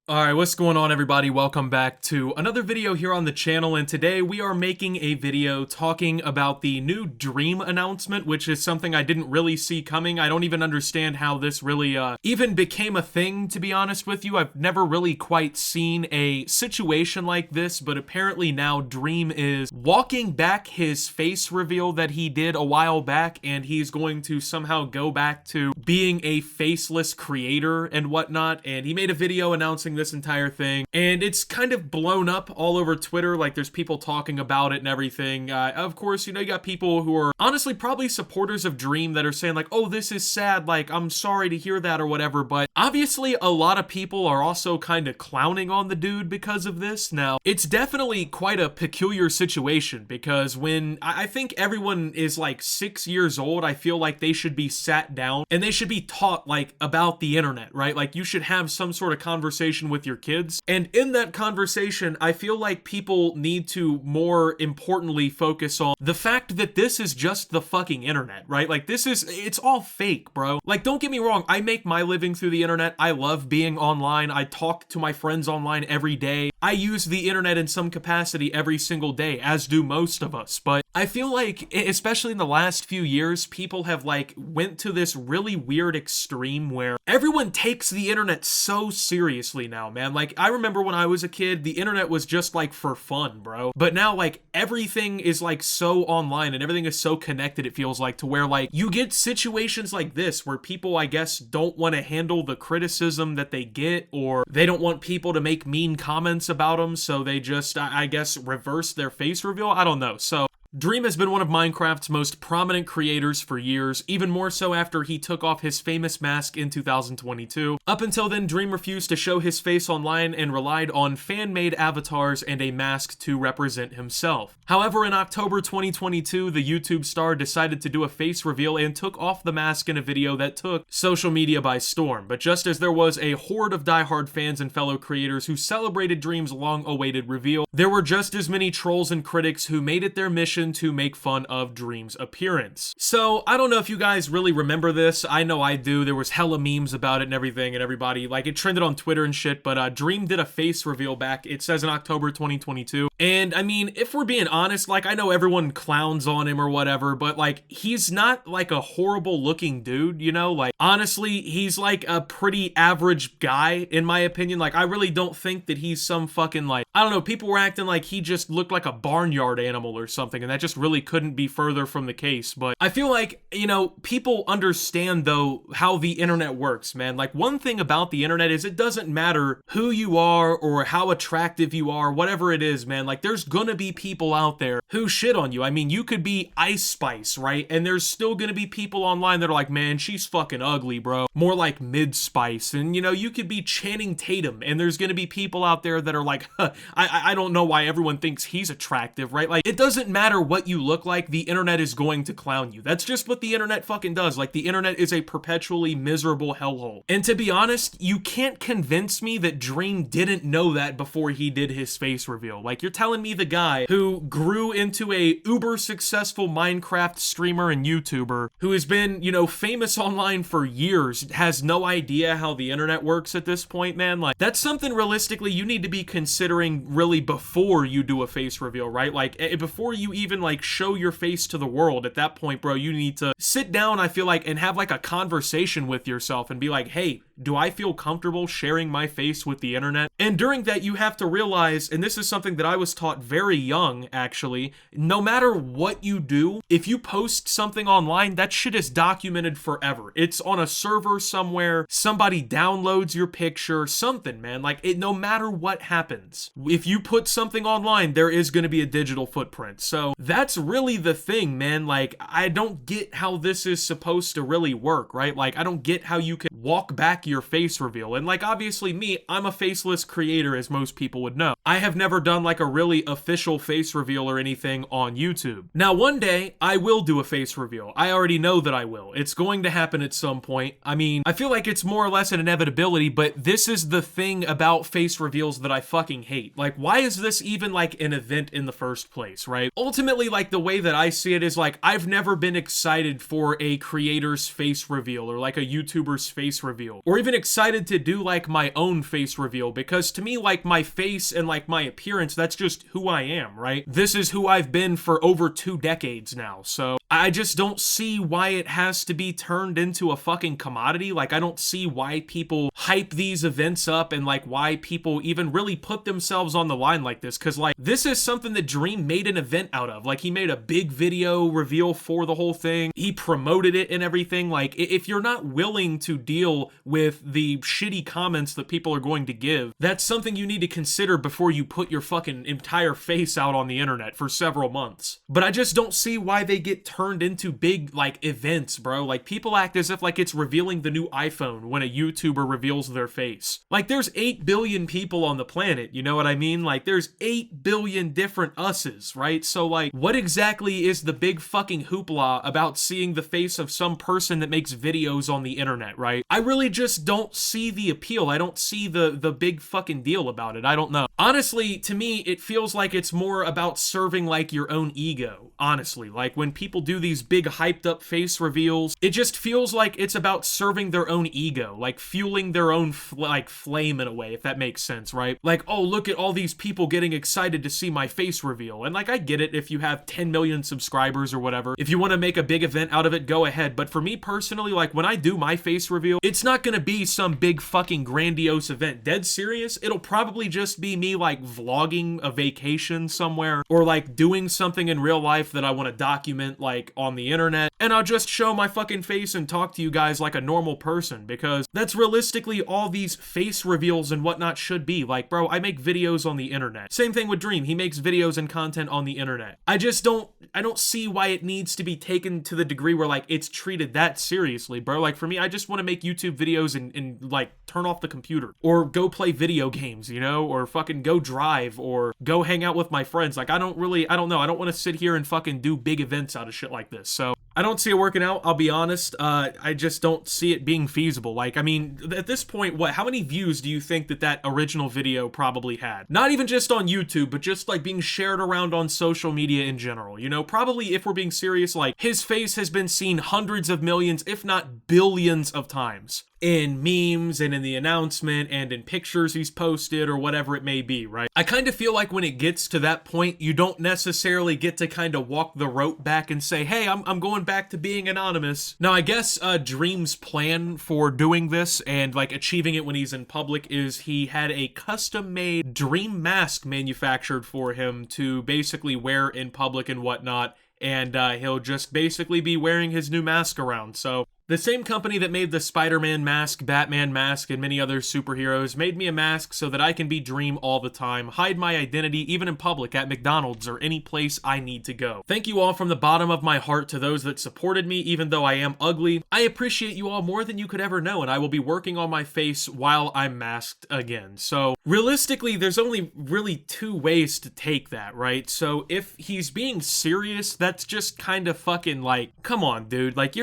Alright, what's going on everybody? Welcome back to another video here on the channel, and today we are making a video talking about the new Dream announcement, which is something I didn't really see coming. I don't even understand how this really even became a thing, to be honest with you. I've never really quite seen a situation like this, but apparently now Dream is walking back his face reveal that he did a while back, and he's going to somehow go back to being a faceless creator and whatnot, and he made a video announcing this entire thing, and it's kind of blown up all over Twitter. Like, there's people talking about it and everything. Of course, you know, you got people who are honestly probably supporters of Dream that are saying like, oh, this is sad, like, I'm sorry to hear that or whatever, but obviously a lot of people are also kind of clowning on the dude because of this. Now, it's definitely quite a peculiar situation, because when I think everyone is like 6 years old, I feel like they should be sat down and they should be taught like about the internet, right? Like, you should have some sort of conversation with your kids, and in that conversation I feel like people need to more importantly focus on the fact that this is just the fucking internet, right? Like, it's all fake, bro. Like, don't get me wrong, I make my living through the internet. I love being online. I talk to my friends online every day. I use the internet in some capacity every single day, as do most of us, but I feel like, especially in the last few years, people have like went to this really weird extreme where everyone takes the internet so seriously now, man. Like, I remember when I was a kid, the internet was just like for fun, bro. But now, like, everything is like so online and everything is so connected, it feels like, to where like you get situations like this where people, I guess, don't want to handle the criticism that they get, or they don't want people to make mean comments about them, so they just, I guess, reverse their face reveal. I don't know. So Dream has been one of Minecraft's most prominent creators for years, even more so after he took off his famous mask in 2022. Up until then, Dream refused to show his face online and relied on fan-made avatars and a mask to represent himself. However, in October 2022, the YouTube star decided to do a face reveal and took off the mask in a video that took social media by storm. But just as there was a horde of diehard fans and fellow creators who celebrated Dream's long-awaited reveal, there were just as many trolls and critics who made it their mission to make fun of Dream's appearance. So, I don't know if you guys really remember this. I know I do. There was hella memes about it and everything, and everybody, like, it trended on Twitter and shit, but Dream did a face reveal back, it says in October 2022, and I mean, if we're being honest, like, I know everyone clowns on him or whatever, but like, he's not like a horrible looking dude, you know? Like, honestly, he's like a pretty average guy, in my opinion. Like, I really don't think that he's some fucking, like, I don't know, people were acting like he just looked like a barnyard animal or something, and that just really couldn't be further from the case. But I feel like, you know, people understand though how the internet works, man. Like, one thing about the internet is it doesn't matter who you are or how attractive you are, whatever it is, man. Like, there's gonna be people out there who shit on you. I mean, you could be Ice Spice, right? And there's still gonna be people online that are like, man, she's fucking ugly, bro. More like Mid Spice. And, you know, you could be Channing Tatum, and there's gonna be people out there that are like, huh, I don't know why everyone thinks he's attractive, right? Like, it doesn't matter what you look like, the internet is going to clown you. That's just what the internet fucking does. Like, the internet is a perpetually miserable hellhole. And to be honest, you can't convince me that Dream didn't know that before he did his face reveal. Like, you're telling me the guy who grew into a uber successful Minecraft streamer and YouTuber who has been, you know, famous online for years has no idea how the internet works at this point, man? Like, that's something realistically you need to be considering really before you do a face reveal, right? Like, before you even like show your face to the world. At that point, bro, you need to sit down, I feel like, and have like a conversation with yourself and be like, hey, do I feel comfortable sharing my face with the internet? And during that, you have to realize, and this is something that I was taught very young, actually, no matter what you do, if you post something online, that shit is documented forever. It's on a server somewhere, somebody downloads your picture, something, man. Like, no matter what happens, if you put something online, there is going to be a digital footprint. So that's really the thing, man. Like, I don't get how this is supposed to really work, right? Like, I don't get how you can walk back your face reveal. And like, obviously me, I'm a faceless creator, as most people would know. I have never done like a really official face reveal or anything on YouTube. Now, one day I will do a face reveal. I already know that I will. It's going to happen at some point. I mean, I feel like it's more or less an inevitability, but this is the thing about face reveals that I fucking hate. Like, why is this even like an event in the first place, right? Ultimately, like, the way that I see it is like, I've never been excited for a creator's face reveal or like a YouTuber's face reveal, or or even excited to do like my own face reveal, because to me, like, my face and like my appearance, that's just who I am, right? This is who I've been for over 2 decades now, so I just don't see why it has to be turned into a fucking commodity. Like, I don't see why people hype these events up and like why people even really put themselves on the line like this, because like this is something that Dream made an event out of. Like, he made a big video reveal for the whole thing, he promoted it and everything. Like, if you're not willing to deal with the shitty comments that people are going to give, that's something you need to consider before you put your fucking entire face out on the internet for several months. But I just don't see why they get turned into big like events, bro. Like, people act as if like it's revealing the new iPhone when a YouTuber reveals their face. Like, there's 8 billion people on the planet, you know what I mean? Like, there's 8 billion different us's, right? So like, what exactly is the big fucking hoopla about seeing the face of some person that makes videos on the internet, right? I really just don't see the appeal. I don't see the big fucking deal about it. I don't know. Honestly, to me, it feels like it's more about serving like your own ego, honestly. Like, when people do these big hyped up face reveals, it just feels like it's about serving their own ego, like fueling their own flame in a way, if that makes sense, right? Like, oh, look at all these people getting excited to see my face reveal. And like, I get it if you have 10 million subscribers or whatever. If you want to make a big event out of it, go ahead. But for me personally, like, when I do my face reveal, it's not gonna be some big fucking grandiose event. Dead serious, it'll probably just be me like vlogging a vacation somewhere, or like doing something in real life that I want to document like on the internet, and I'll just show my fucking face and talk to you guys like a normal person, because that's realistically all these face reveals and whatnot should be. Like, bro, I make videos on the internet. Same thing with Dream, he makes videos and content on the internet. I don't see why it needs to be taken to the degree where like it's treated that seriously, bro. Like, for me, I just want to make YouTube videos and like turn off the computer, or go play video games, you know, or fucking go drive, or go hang out with my friends. Like, I don't know, I don't want to sit here and fucking do big events out of shit like this. So I don't see it working out, I'll be honest. I just don't see it being feasible. Like, I mean, at this point, how many views do you think that original video probably had? Not even just on YouTube, but just like being shared around on social media in general, you know? Probably, if we're being serious, like, his face has been seen hundreds of millions, if not billions of times, in memes and in the announcement and in pictures he's posted or whatever it may be, right? I kind of feel like when it gets to that point, you don't necessarily get to kind of walk the rope back and say, hey, I'm going back to being anonymous. Now, I guess Dream's plan for doing this and like achieving it when he's in public is he had a custom-made Dream mask manufactured for him to basically wear in public and whatnot, and he'll just basically be wearing his new mask around. So the same company that made the Spider-Man mask, Batman mask, and many other superheroes made me a mask so that I can be Dream all the time, hide my identity even in public at McDonald's or any place I need to go. Thank you all from the bottom of my heart to those that supported me even though I am ugly. I appreciate you all more than you could ever know, and I will be working on my face while I'm masked again. So realistically, there's only really 2 ways to take that, right? So if he's being serious, that's just kind of fucking like, come on, dude. Like,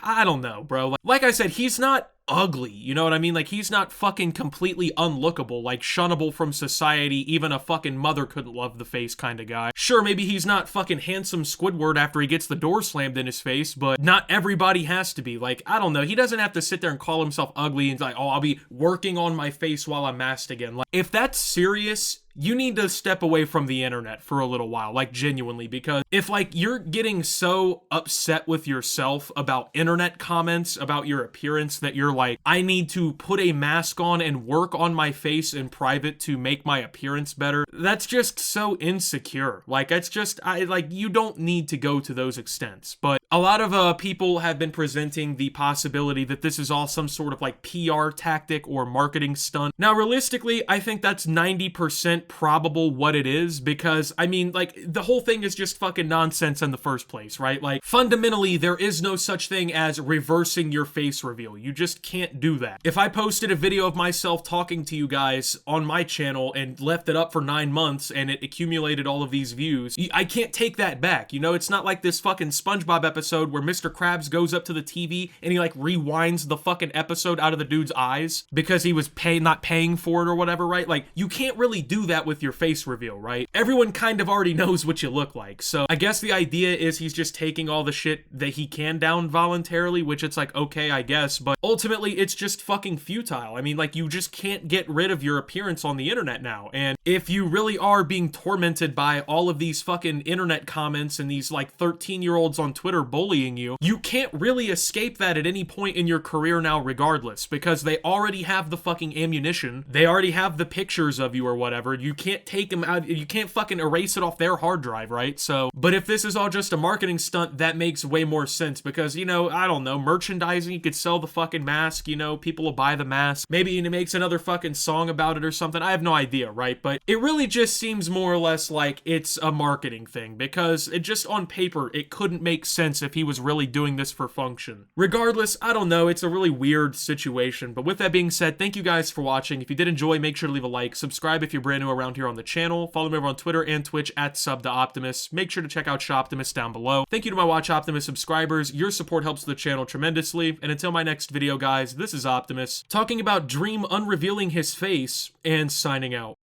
I don't know, bro. Like I said, he's not ugly, you know what I mean? Like, he's not fucking completely unlookable, like shunnable from society, even a fucking mother couldn't love the face kind of guy. Sure, maybe he's not fucking handsome Squidward after he gets the door slammed in his face, but not everybody has to be. Like, I don't know, he doesn't have to sit there and call himself ugly and like, oh, I'll be working on my face while I'm masked again. Like, if that's serious, you need to step away from the internet for a little while, like, genuinely, because if like you're getting so upset with yourself about internet comments about your appearance that you're like, I need to put a mask on and work on my face in private to make my appearance better, that's just so insecure. Like, it's just, you don't need to go to those extents. But a lot of people have been presenting the possibility that this is all some sort of like PR tactic or marketing stunt. Now, realistically, I think that's 90% probable what it is, because I mean, like, the whole thing is just fucking nonsense in the first place, right? Like, fundamentally, there is no such thing as reversing your face reveal. You just can't do that. If I posted a video of myself talking to you guys on my channel and left it up for 9 months and it accumulated all of these views, I can't take that back, you know? It's not like this fucking SpongeBob episode episode where Mr. Krabs goes up to the TV and he like rewinds the fucking episode out of the dude's eyes because he was not paying for it or whatever, right? Like, you can't really do that with your face reveal, right? Everyone kind of already knows what you look like. So I guess the idea is he's just taking all the shit that he can down voluntarily, which it's like, okay, I guess, but ultimately it's just fucking futile. I mean, like, you just can't get rid of your appearance on the internet now. And if you really are being tormented by all of these fucking internet comments and these like 13-year-olds on Twitter bullying you, you can't really escape that at any point in your career now regardless, because they already have the fucking ammunition. They already have the pictures of you or whatever. You can't take them out. You can't fucking erase it off their hard drive, right? So, but if this is all just a marketing stunt, that makes way more sense because, you know, I don't know, merchandising, you could sell the fucking mask, you know, people will buy the mask. Maybe he makes another fucking song about it or something. I have no idea, right? But it really just seems more or less like it's a marketing thing because it just on paper, it couldn't make sense if he was really doing this for function. Regardless, I don't know, it's a really weird situation. But with that being said, thank you guys for watching. If you did enjoy, make sure to leave a like, subscribe if you're brand new around here on the channel, follow me over on Twitter and Twitch at @subtooptimus. Make sure to check out Shoptimus down below. Thank you to my Watch Optimus subscribers. Your support helps the channel tremendously. And until my next video, guys, this is Optimus talking about Dream unrevealing his face and signing out.